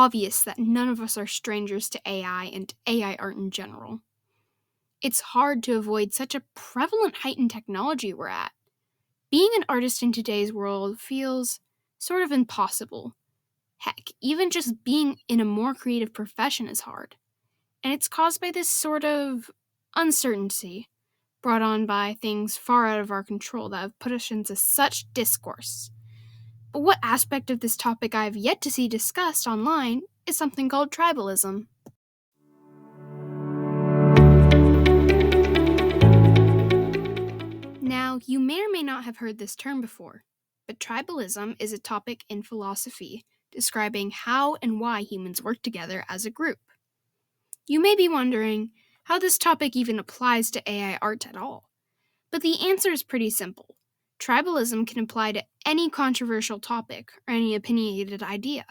obvious that none of us are strangers to AI and AI art in general. It's hard to avoid such a prevalent heightened technology we're at. Being an artist in today's world feels sort of impossible. Heck, even just being in a more creative profession is hard. And it's caused by this sort of uncertainty brought on by things far out of our control that have put us into such discourse. But what aspect of this topic I have yet to see discussed online is something called tribalism. Now, you may or may not have heard this term before, but tribalism is a topic in philosophy describing how and why humans work together as a group. You may be wondering how this topic even applies to AI art at all, but the answer is pretty simple. Tribalism can apply to any controversial topic or any opinionated idea.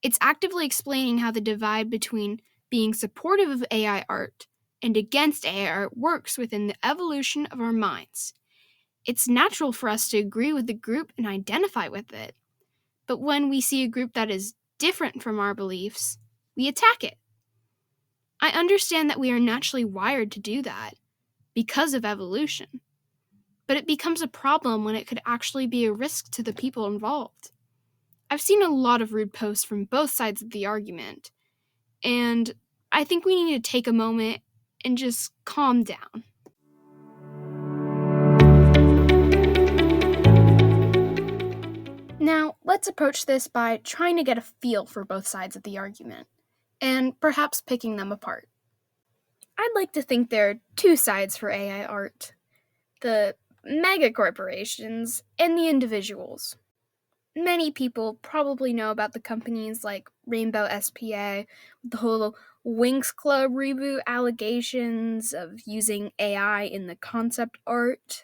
It's actively explaining how the divide between being supportive of AI art and against AI art works within the evolution of our minds. It's natural for us to agree with the group and identify with it, but when we see a group that is different from our beliefs, we attack it. I understand that we are naturally wired to do that because of evolution, but it becomes a problem when it could actually be a risk to the people involved. I've seen a lot of rude posts from both sides of the argument, and I think we need to take a moment and just calm down. Now, let's approach this by trying to get a feel for both sides of the argument, and perhaps picking them apart. I'd like to think there are two sides for AI art: the mega corporations and the individuals. Many people probably know about the companies like Rainbow SPA, the whole Winx Club reboot allegations of using AI in the concept art,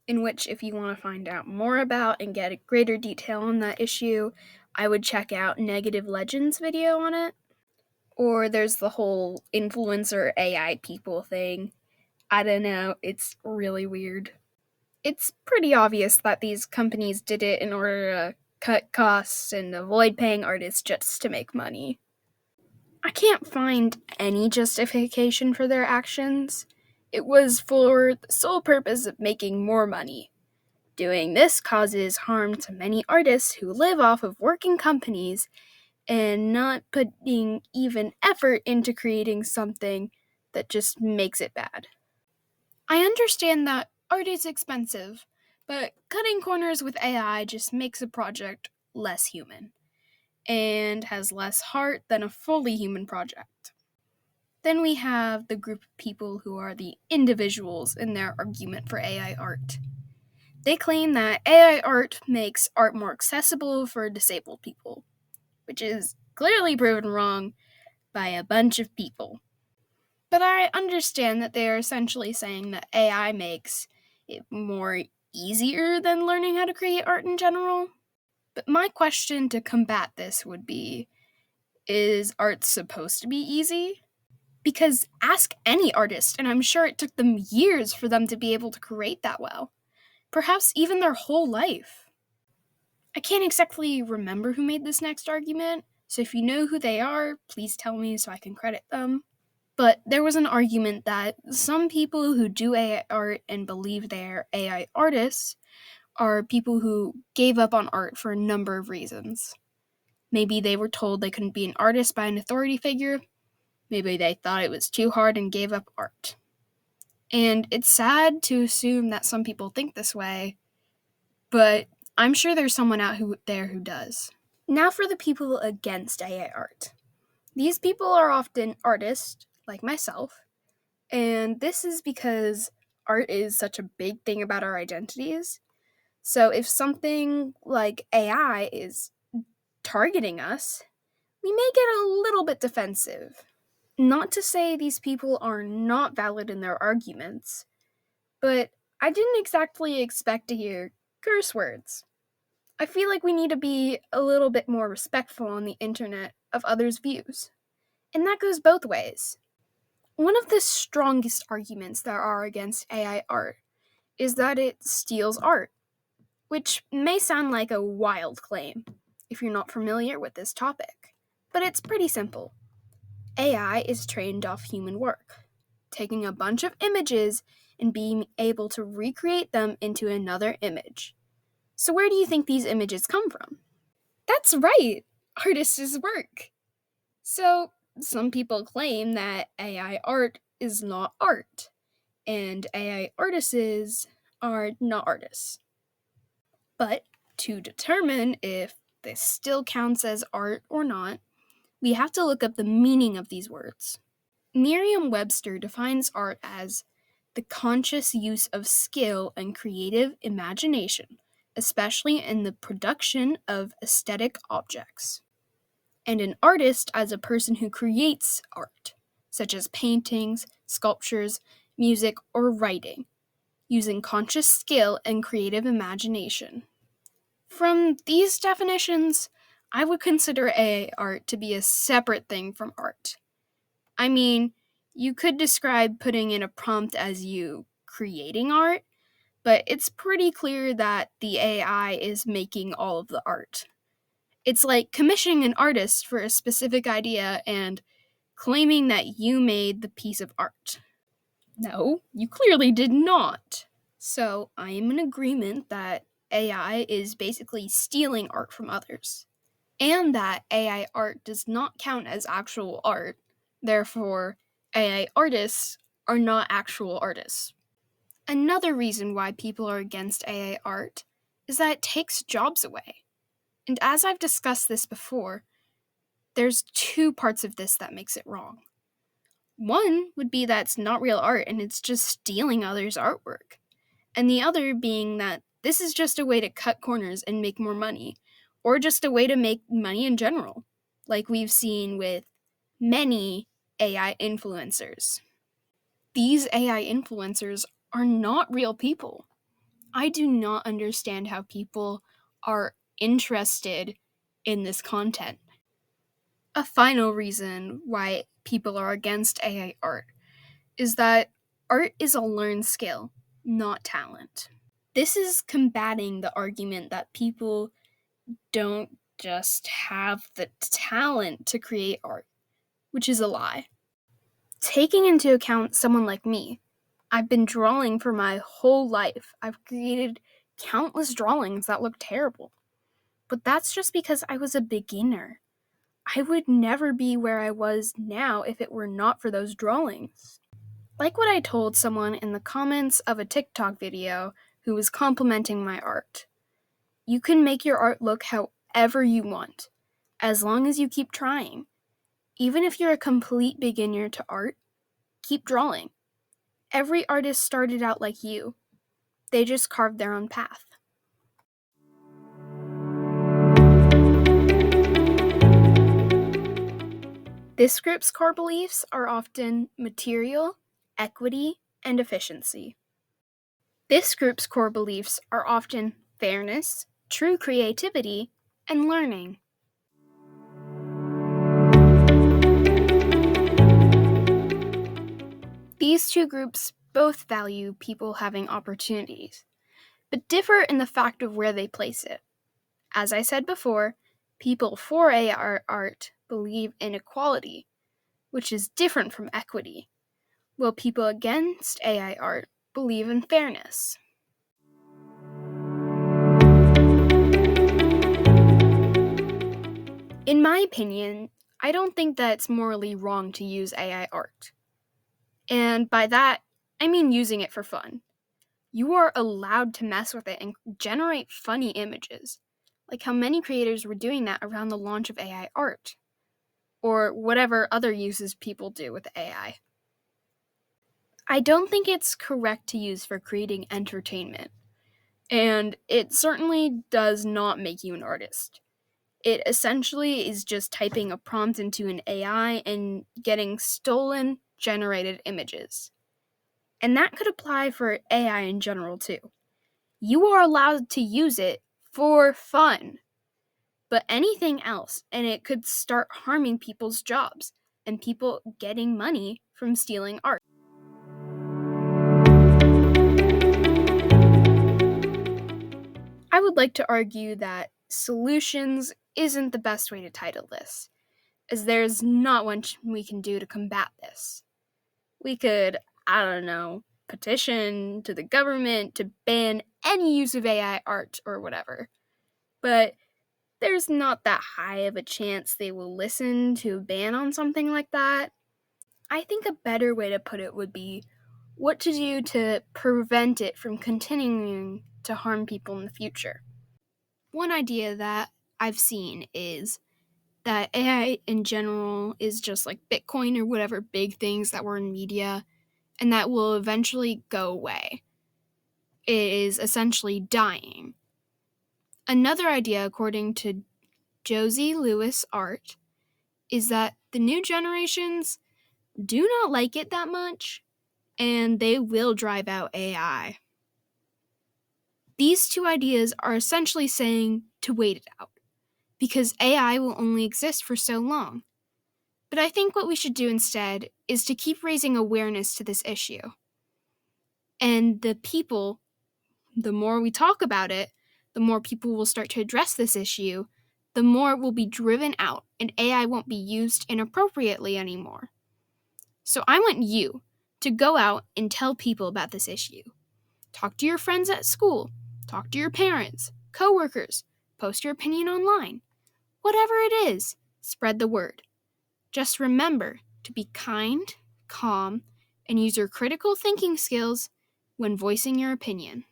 in which, if you want to find out more about and get a greater detail on that issue, I would check out Negative Legends' video on it. Or there's the whole influencer AI people thing. I don't know, it's really weird. It's pretty obvious that these companies did it in order to cut costs and avoid paying artists just to make money. I can't find any justification for their actions. It was for the sole purpose of making more money. Doing this causes harm to many artists who live off of working companies and not putting even effort into creating something that just makes it bad. I understand that art is expensive, but cutting corners with AI just makes a project less human and has less heart than a fully human project. Then we have the group of people who are the individuals in their argument for AI art. They claim that AI art makes art more accessible for disabled people, which is clearly proven wrong by a bunch of people. But I understand that they are essentially saying that AI makes it more easier than learning how to create art in general. But my question to combat this would be, is art supposed to be easy? Because ask any artist, and I'm sure it took them years for them to be able to create that well. Perhaps even their whole life. I can't exactly remember who made this next argument, so if you know who they are, please tell me so I can credit them. But there was an argument that some people who do AI art and believe they're AI artists are people who gave up on art for a number of reasons. Maybe they were told they couldn't be an artist by an authority figure. Maybe they thought it was too hard and gave up art. And it's sad to assume that some people think this way, but I'm sure there's someone out there who does. Now for the people against AI art. These people are often artists, like myself, and this is because art is such a big thing about our identities. So if something like AI is targeting us, we may get a little bit defensive. Not to say these people are not valid in their arguments, but I didn't exactly expect to hear curse words. I feel like we need to be a little bit more respectful on the internet of others' views. And that goes both ways. One of the strongest arguments there are against AI art is that it steals art, which may sound like a wild claim if you're not familiar with this topic. But it's pretty simple. AI is trained off human work, taking a bunch of images and being able to recreate them into another image. So where do you think these images come from? That's right, artists' work. So some people claim that AI art is not art, and AI artists are not artists. But to determine if this still counts as art or not, we have to look up the meaning of these words. Merriam-Webster defines art as the conscious use of skill and creative imagination, especially in the production of aesthetic objects. And an artist as a person who creates art, such as paintings, sculptures, music, or writing, using conscious skill and creative imagination. From these definitions, I would consider AI art to be a separate thing from art. I mean, you could describe putting in a prompt as you creating art, but it's pretty clear that the AI is making all of the art. It's like commissioning an artist for a specific idea and claiming that you made the piece of art. No, you clearly did not. So I am in agreement that AI is basically stealing art from others, and that AI art does not count as actual art. Therefore, AI artists are not actual artists. Another reason why people are against AI art is that it takes jobs away. And as I've discussed this before, there's two parts of this that makes it wrong. One would be that it's not real art and it's just stealing others' artwork. And the other being that this is just a way to cut corners and make more money, or just a way to make money in general, like we've seen with many AI influencers. These AI influencers are not real people. I do not understand how people are interested in this content. A final reason why people are against AI art is that art is a learned skill, not talent. This is combating the argument that people don't just have the talent to create art, which is a lie. Taking into account someone like me, I've been drawing for my whole life. I've created countless drawings that look terrible. But that's just because I was a beginner. I would never be where I was now if it were not for those drawings. Like what I told someone in the comments of a TikTok video who was complimenting my art. You can make your art look however you want, as long as you keep trying. Even if you're a complete beginner to art, keep drawing. Every artist started out like you. They just carved their own path. This group's core beliefs are often material, equity, and efficiency. This group's core beliefs are often fairness, true creativity, and learning. These two groups both value people having opportunities, but differ in the fact of where they place it. As I said before, people for AI art believe in equality, which is different from equity, while people against AI art believe in fairness. In my opinion, I don't think that it's morally wrong to use AI art. And by that, I mean using it for fun. You are allowed to mess with it and generate funny images, like how many creators were doing that around the launch of AI art, or whatever other uses people do with AI. I don't think it's correct to use for creating entertainment, and it certainly does not make you an artist. It essentially is just typing a prompt into an AI and getting stolen, generated images. And that could apply for AI in general too. You are allowed to use it for fun. But anything else, and it could start harming people's jobs and people getting money from stealing art. I would like to argue that solutions isn't the best way to title this. as there's not much we can do to combat this. We could, I don't know, petition to the government to ban any use of AI art or whatever. But there's not that high of a chance they will listen to a ban on something like that. I think a better way to put it would be what to do to prevent it from continuing to harm people in the future. One idea that I've seen is that AI in general is just like Bitcoin or whatever big things that were in media, and that will eventually go away. It is essentially dying. Another idea, according to Josie Lewis Art, is that the new generations do not like it that much, and they will drive out AI. These two ideas are essentially saying to wait it out, because AI will only exist for so long. But I think what we should do instead is to keep raising awareness to this issue. And the more we talk about it, the more people will start to address this issue, the more it will be driven out, and AI won't be used inappropriately anymore. So I want you to go out and tell people about this issue. Talk to your friends at school, talk to your parents, coworkers, post your opinion online. Whatever it is, spread the word. Just remember to be kind, calm, and use your critical thinking skills when voicing your opinion.